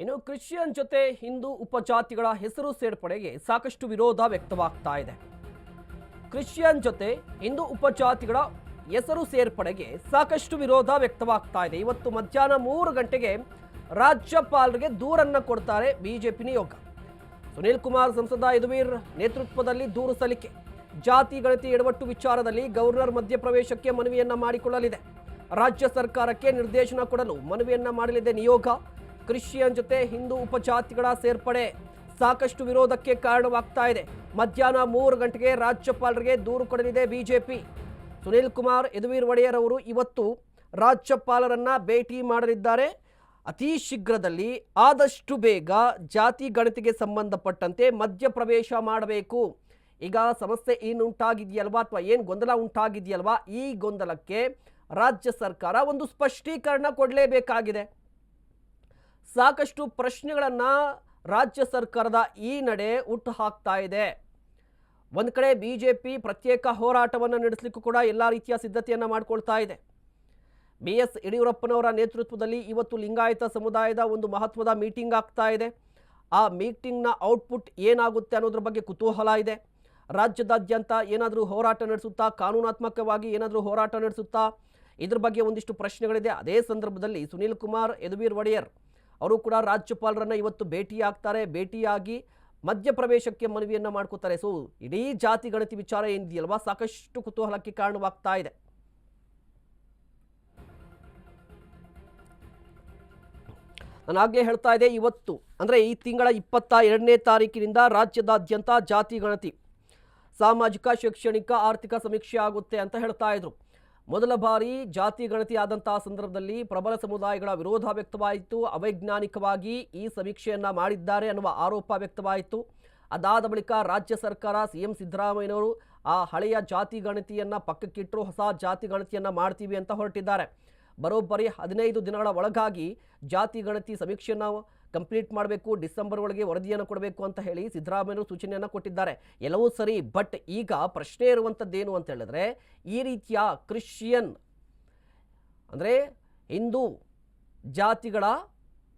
ಇನ್ನು ಕ್ರಿಶ್ಚಿಯನ್ ಜೊತೆ ಹಿಂದೂ ಉಪಜಾತಿಗಳ ಹೆಸರು ಸೇರ್ಪಡೆಗೆ ಸಾಕಷ್ಟು ವಿರೋಧ ವ್ಯಕ್ತವಾಗ್ತಾ ಇದೆ. ಕ್ರಿಶ್ಚಿಯನ್ ಜೊತೆ ಹಿಂದೂ ಉಪಜಾತಿಗಳ ಹೆಸರು ಸೇರ್ಪಡೆಗೆ ಸಾಕಷ್ಟು ವಿರೋಧ ವ್ಯಕ್ತವಾಗ್ತಾ ಇದೆ. ಇವತ್ತು ಮಧ್ಯಾಹ್ನ 3 ಗಂಟೆಗೆ ರಾಜ್ಯಪಾಲರಿಗೆ ದೂರನ್ನ ಕೊಡ್ತಾರೆ ಬಿಜೆಪಿ ನಿಯೋಗ. ಸುನೀಲ್ ಕುಮಾರ್ ಸಂಸದ ಯದುವೀರ್ ನೇತೃತ್ವದಲ್ಲಿ ದೂರು ಸಲ್ಲಿಕೆ. ಜಾತಿ ಗಣತಿ ಎಡವಟ್ಟು ವಿಚಾರದಲ್ಲಿ ಗವರ್ನರ್ ಮಧ್ಯಪ್ರವೇಶಕ್ಕೆ ಮನವಿಯನ್ನ ಮಾಡಿಕೊಳ್ಳಲಿದೆ. ರಾಜ್ಯ ಸರ್ಕಾರಕ್ಕೆ ನಿರ್ದೇಶನ ಕೊಡಲು ಮನವಿಯನ್ನ ಮಾಡಲಿದೆ ನಿಯೋಗ. ಕ್ರಿಶ್ಚಿಯನ್ ಜೊತೆ ಹಿಂದೂ ಉಪಜಾತಿಗಳ ಸೇರ್ಪಡೆ ಸಾಕಷ್ಟು ವಿರೋಧಕ್ಕೆ ಕಾರಣವಾಗ್ತಾ ಇದೆ. ಮಧ್ಯಾಹ್ನ 3 ಗಂಟೆಗೆ ರಾಜ್ಯಪಾಲರಿಗೆ ದೂರು ಕೊಡಲಿದೆ ಬಿಜೆಪಿ. ಸುನೀಲ್ ಕುಮಾರ್ ಯದುವೀರ್ ಒಡೆಯರ್ ಅವರು ಇವತ್ತು ರಾಜ್ಯಪಾಲರನ್ನ ಭೇಟಿ ಮಾಡಲಿದ್ದಾರೆ. ಅತಿ ಶೀಘ್ರದಲ್ಲಿ ಆದಷ್ಟು ಬೇಗ ಜಾತಿ ಗಣತಿಗೆ ಸಂಬಂಧಪಟ್ಟಂತೆ ಮಧ್ಯಪ್ರವೇಶ ಮಾಡಬೇಕು. ಈಗ ಸಮಸ್ಯೆ ಏನು ಉಂಟಾಗಿದೆಯಲ್ವಾ ಅಥವಾ ಏನು ಗೊಂದಲ ಉಂಟಾಗಿದೆಯಲ್ವಾ, ಈ ಗೊಂದಲಕ್ಕೆ ರಾಜ್ಯ ಸರ್ಕಾರ ಒಂದು ಸ್ಪಷ್ಟೀಕರಣ ಕೊಡಲೇಬೇಕಾಗಿದೆ. ಸಾಕಷ್ಟು ಪ್ರಶ್ನೆಗಳನ್ನು ರಾಜ್ಯ ಸರ್ಕಾರದ ಈ ನಡೆ ಹುಟ್ಟು ಹಾಕ್ತಾ ಇದೆ. ಒಂದು ಕಡೆ ಬಿಜೆಪಿ ಪ್ರತ್ಯೇಕ ಹೋರಾಟವನ್ನು ನಡೆಸಲಿಕ್ಕೂ ಕೂಡ ಎಲ್ಲ ರೀತಿಯ ಸಿದ್ಧತೆಯನ್ನು ಮಾಡಿಕೊಳ್ತಾ ಇದೆ. BS ಯಡಿಯೂರಪ್ಪನವರ ನೇತೃತ್ವದಲ್ಲಿ ಇವತ್ತು ಲಿಂಗಾಯತ ಸಮುದಾಯದ ಒಂದು ಮಹತ್ವದ ಮೀಟಿಂಗ್ ಆಗ್ತಾ ಇದೆ. ಆ ಮೀಟಿಂಗ್ನ ಔಟ್ಪುಟ್ ಏನಾಗುತ್ತೆ ಅನ್ನೋದ್ರ ಬಗ್ಗೆ ಕುತೂಹಲ ಇದೆ. ರಾಜ್ಯದಾದ್ಯಂತ ಏನಾದರೂ ಹೋರಾಟ ನಡೆಸುತ್ತಾ, ಕಾನೂನಾತ್ಮಕವಾಗಿ ಏನಾದರೂ ಹೋರಾಟ ನಡೆಸುತ್ತಾ, ಇದ್ರ ಬಗ್ಗೆ ಒಂದಿಷ್ಟು ಪ್ರಶ್ನೆಗಳಿದೆ. ಅದೇ ಸಂದರ್ಭದಲ್ಲಿ ಸುನೀಲ್ ಕುಮಾರ್ ಯದುವೀರ್ ಒಡೆಯರ್ ಅವರು ಕೂಡ ರಾಜ್ಯಪಾಲರನ್ನ ಇವತ್ತು ಭೇಟಿಯಾಗ್ತಾರೆ. ಭೇಟಿಯಾಗಿ ಮಧ್ಯಪ್ರವೇಶಕ್ಕೆ ಮನವಿಯನ್ನು ಮಾಡ್ಕೋತಾರೆ. ಸೊ ಇಡೀ ಜಾತಿ ಗಣತಿ ವಿಚಾರ ಏನಿದೆಯಲ್ವಾ, ಸಾಕಷ್ಟು ಕುತೂಹಲಕ್ಕೆ ಕಾರಣವಾಗ್ತಾ ಇದೆ. ನಾನು ಆಗಲೇ ಹೇಳ್ತಾ ಇದ್ದೆ, ಇವತ್ತು ಅಂದರೆ ಈ ತಿಂಗಳ 22ನೇ ತಾರೀಕಿನಿಂದ ರಾಜ್ಯದಾದ್ಯಂತ ಜಾತಿ ಗಣತಿ, ಸಾಮಾಜಿಕ, ಶೈಕ್ಷಣಿಕ, ಆರ್ಥಿಕ ಸಮೀಕ್ಷೆ ಆಗುತ್ತೆ ಅಂತ ಹೇಳ್ತಾ ಇದ್ರು. ಮೊದಲ ಬಾರಿ ಜಾತಿ ಗಣತಿ ಆದಂತಹ ಸಂದರ್ಭದಲ್ಲಿ ಪ್ರಬಲ ಸಮುದಾಯಗಳ ವಿರೋಧ ವ್ಯಕ್ತವಾಯಿತು. ಅವೈಜ್ಞಾನಿಕವಾಗಿ ಈ ಸಮೀಕ್ಷೆಯನ್ನು ಮಾಡಿದ್ದಾರೆ ಅನ್ನುವ ಆರೋಪ ವ್ಯಕ್ತವಾಯಿತು. ಅದಾದ ಬಳಿಕ ರಾಜ್ಯ ಸರ್ಕಾರ, CM ಸಿದ್ದರಾಮಯ್ಯನವರು ಆ ಹಳೆಯ ಜಾತಿ ಗಣತಿಯನ್ನು ಪಕ್ಕಕ್ಕಿಟ್ಟರು, ಹೊಸ ಜಾತಿ ಗಣತಿಯನ್ನು ಮಾಡ್ತೀವಿ ಅಂತ ಹೊರಟಿದ್ದಾರೆ. ಬರೋಬ್ಬರಿ 15 ದಿನಗಳ ಒಳಗಾಗಿ ಜಾತಿ ಗಣತಿ ಸಮೀಕ್ಷೆಯನ್ನು ಕಂಪ್ಲೀಟ್ ಮಾಡಬೇಕು, ಡಿಸೆಂಬರ್ ಒಳಗೆ ವರದಿಯನ್ನು ಕೊಡಬೇಕು ಅಂತ ಹೇಳಿ ಸಿದ್ದರಾಮಯ್ಯರು ಸೂಚನೆಯನ್ನು ಕೊಟ್ಟಿದ್ದಾರೆ. ಎಲ್ಲವೂ ಸರಿ, ಬಟ್ ಈಗ ಪ್ರಶ್ನೆ ಇರುವಂಥದ್ದೇನು ಅಂತ ಹೇಳಿದ್ರೆ, ಈ ರೀತಿಯ ಕ್ರಿಶ್ಚಿಯನ್ ಅಂದರೆ ಹಿಂದೂ ಜಾತಿಗಳ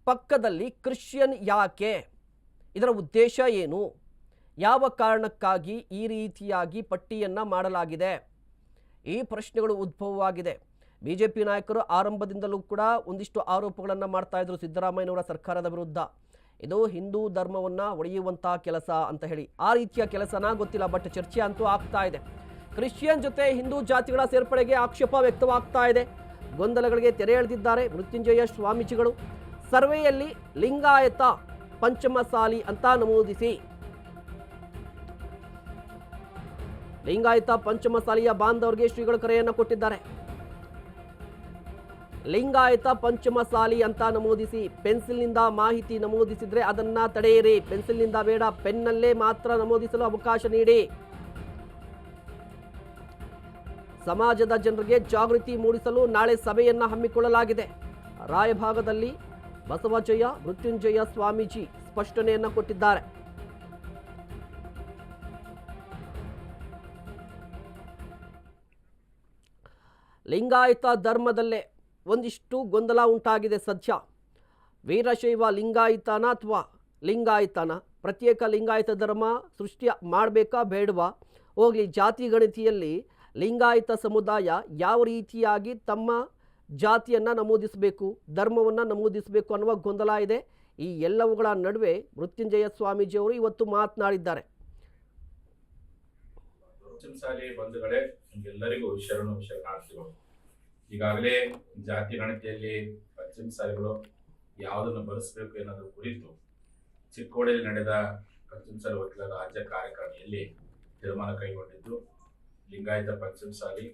ಪಕ್ಕದಲ್ಲಿ ಕ್ರಿಶ್ಚಿಯನ್ ಯಾಕೆ, ಇದರ ಉದ್ದೇಶ ಏನು, ಯಾವ ಕಾರಣಕ್ಕಾಗಿ ಈ ರೀತಿಯಾಗಿ ಪಟ್ಟಿಯನ್ನು ಮಾಡಲಾಗಿದೆ, ಈ ಪ್ರಶ್ನೆಗಳು ಉದ್ಭವವಾಗಿದೆ. ಬಿಜೆಪಿ ನಾಯಕರು ಆರಂಭದಿಂದಲೂ ಕೂಡ ಒಂದಿಷ್ಟು ಆರೋಪಗಳನ್ನು ಮಾಡ್ತಾ ಇದ್ರು ಸಿದ್ದರಾಮಯ್ಯನವರ ಸರ್ಕಾರದ ವಿರುದ್ಧ. ಇದು ಹಿಂದೂ ಧರ್ಮವನ್ನು ಒಡೆಯುವಂತಹ ಕೆಲಸ ಅಂತ ಹೇಳಿ. ಆ ರೀತಿಯ ಕೆಲಸನ ಗೊತ್ತಿಲ್ಲ, ಬಟ್ ಚರ್ಚೆ ಅಂತೂ ಆಗ್ತಾ ಇದೆ. ಕ್ರಿಶ್ಚಿಯನ್ ಜೊತೆ ಹಿಂದೂ ಜಾತಿಗಳ ಸೇರ್ಪಡೆಗೆ ಆಕ್ಷೇಪ ವ್ಯಕ್ತವಾಗ್ತಾ ಇದೆ. ಗೊಂದಲಗಳಿಗೆ ತೆರೆ ಎಳೆದಿದ್ದಾರೆ ಮೃತ್ಯುಂಜಯ ಸ್ವಾಮೀಜಿಗಳು. ಸರ್ವೆಯಲ್ಲಿ ಲಿಂಗಾಯತ ಪಂಚಮಸಾಲಿ ಅಂತ ನಮೂದಿಸಿ, ಲಿಂಗಾಯತ ಪಂಚಮಸಾಲಿಯ ಬಾಂಧವರಿಗೆ ಶ್ರೀಗಳು ಕರೆಯನ್ನು ಕೊಟ್ಟಿದ್ದಾರೆ. ಲಿಂಗಾಯತ ಪಂಚಮಸಾಲಿ ಅಂತ ನಮೂದಿಸಿ, ಪೆನ್ಸಿಲ್ನಿಂದ ಮಾಹಿತಿ ನಮೂದಿಸಿದ್ರೆ ಅದನ್ನ ತಡೆಯಿರಿ, ಪೆನ್ಸಿಲ್ನಿಂದ ಬೇಡ, ಪೆನ್ನಲ್ಲೇ ಮಾತ್ರ ನಮೂದಿಸಲು ಅವಕಾಶ ನೀಡಿ. ಸಮಾಜದ ಜನರಿಗೆ ಜಾಗೃತಿ ಮೂಡಿಸಲು ನಾಳೆ ಸಭೆಯನ್ನ ಹಮ್ಮಿಕೊಳ್ಳಲಾಗಿದೆ. ರಾಯಭಾಗದಲ್ಲಿ ಬಸವಜಯ ಮೃತ್ಯುಂಜಯ ಸ್ವಾಮೀಜಿ ಸ್ಪಷ್ಟನೆಯನ್ನ ಕೊಟ್ಟಿದ್ದಾರೆ. ಲಿಂಗಾಯತ ಧರ್ಮದಲ್ಲೇ ಒಂದಿಷ್ಟು ಗೊಂದಲ ಉಂಟಾಗಿದೆ ಸದ್ಯ. ವೀರಶೈವ ಲಿಂಗಾಯತನ ಅಥವಾ ಲಿಂಗಾಯತನ ಪ್ರತ್ಯೇಕ ಲಿಂಗಾಯತ ಧರ್ಮ ಸೃಷ್ಟಿ ಮಾಡಬೇಕಾ ಬೇಡವಾ, ಹೋಗಲಿ ಜಾತಿ ಗಣತಿಯಲ್ಲಿ ಲಿಂಗಾಯತ ಸಮುದಾಯ ಯಾವ ರೀತಿಯಾಗಿ ತಮ್ಮ ಜಾತಿಯನ್ನು ನಮೂದಿಸಬೇಕು, ಧರ್ಮವನ್ನು ನಮೂದಿಸಬೇಕು ಅನ್ನುವ ಗೊಂದಲ ಇದೆ. ಈ ಎಲ್ಲವುಗಳ ನಡುವೆ ಮೃತ್ಯುಂಜಯ ಸ್ವಾಮೀಜಿಯವರು ಇವತ್ತು ಮಾತನಾಡಿದ್ದಾರೆ. ಈಗಾಗಲೇ ಜಾತಿ ಗಣತಿಯಲ್ಲಿ ಪಂಚಮಸಾಲಿಗಳು ಯಾವುದನ್ನು ಬಳಸಬೇಕು ಎನ್ನುವುದರ ಕುರಿತು ಚಿಕ್ಕೋಡಿಯಲ್ಲಿ ನಡೆದ ಪಂಚಮಸಾಲಿ ವಕೀಲರ ರಾಜ್ಯ ಕಾರ್ಯಕಾರಿಣಿಯಲ್ಲಿ ತೀರ್ಮಾನ ಕೈಗೊಂಡಿದ್ದು, Lingayat Panchamasali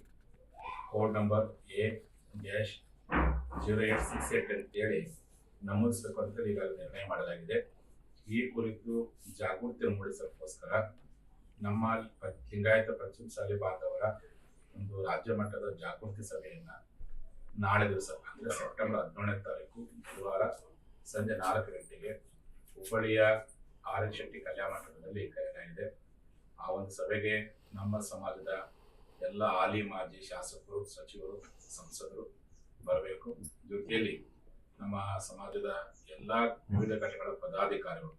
code number A-0868 ಅಂತೇಳಿ ನಮೂದಿಸಬೇಕು ಅಂತ ಈಗಾಗಲೇ ನಿರ್ಣಯ ಮಾಡಲಾಗಿದೆ. ಈ ಕುರಿತು ಜಾಗೃತಿ ಮೂಡಿಸೋಕ್ಕೋಸ್ಕರ ನಮ್ಮ ಲಿಂಗಾಯತ ಪಂಚಮಸಾಲಿ ಬಾಂಧವರ ಒಂದು ರಾಜ್ಯ ಮಟ್ಟದ ಜಾಗೃತಿ ಸಭೆಯನ್ನ ನಾಳೆ ದಿವಸ ಅಂದರೆ ಸೆಪ್ಟೆಂಬರ್ 17ನೇ ತಾರೀಕು ಬುಧವಾರ ಸಂಜೆ 4 ಗಂಟೆಗೆ ಹುಬ್ಬಳ್ಳಿಯ RN ಶೆಟ್ಟಿ ಕಲ್ಯಾಣ ಮಂಟಪದಲ್ಲಿ ಕರೆಯಲಾಗಿದೆ. ಆ ಒಂದು ಸಭೆಗೆ ನಮ್ಮ ಸಮಾಜದ ಎಲ್ಲ ಹಾಲಿ ಮಾಜಿ ಶಾಸಕರು, ಸಚಿವರು, ಸಂಸದರು ಬರಬೇಕು. ಜೊತೆಯಲ್ಲಿ ನಮ್ಮ ಸಮಾಜದ ಎಲ್ಲ ವಿವಿಧ ಘಟಕಗಳ ಪದಾಧಿಕಾರಿಗಳು,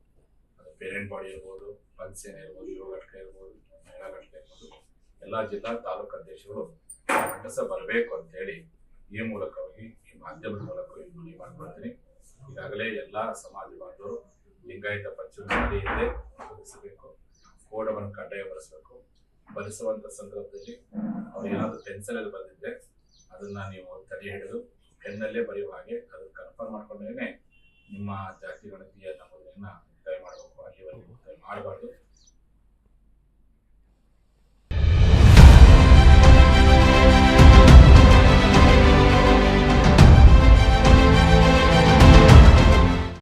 ಅದು ಪೇರೆಂಟ್ ಬಾಡಿ ಇರ್ಬೋದು, ಪಂಚಸೇನೆ ಇರ್ಬೋದು, ಯುವ ಘಟಕ ಇರ್ಬೋದು, ಮಹಿಳಾ ಘಟಕ ಇರ್ಬೋದು, ಎಲ್ಲ ಜಿಲ್ಲಾ ತಾಲೂಕು ಅಧ್ಯಕ್ಷರು ಮಂಡಸ ಬರಬೇಕು ಅಂತ ಹೇಳಿ ಈ ಮೂಲಕವಾಗಿ ಈ ಮಾಧ್ಯಮದ ಮೂಲಕ ಮನವಿ ಮಾಡ್ಕೊಳ್ತೀನಿ. ಈಗಾಗಲೇ ಎಲ್ಲ ಸಮಾಜ ಬಾಂಧವರು ಲಿಂಗಾಯತ ಪಂಚಮಸಾಲಿಯಲ್ಲೇ ಬರೆಸಬೇಕು, ಕೋಡವನ್ನು ಕಡ್ಡಾಯಗೊಳಿಸಬೇಕು. ಬರೆಸುವಂತ ಸಂದರ್ಭದಲ್ಲಿ ಅವ್ರು ಏನಾದ್ರು ಪೆನ್ಸಿಲಲ್ಲಿ ಬರೆದಿದ್ರೆ ಅದನ್ನ ನೀವು ತಡೆ ಹಿಡಿದು ಪೆನ್ನಲ್ಲೇ ಬರೆಯುವ ಹಾಗೆ ಅದನ್ನ ಕನ್ಫರ್ಮ್ ಮಾಡ್ಕೊಂಡೇನೆ ನಿಮ್ಮ ಜಾತಿ ಗಣತಿಯ ನಮೂನೆಯನ್ನ ಮುಕ್ತಾಯ ಮಾಡಬೇಕು. ಅಲ್ಲಿವರೆಗೆ ಮುಕ್ತಾಯ ಮಾಡಬಾರ್ದು.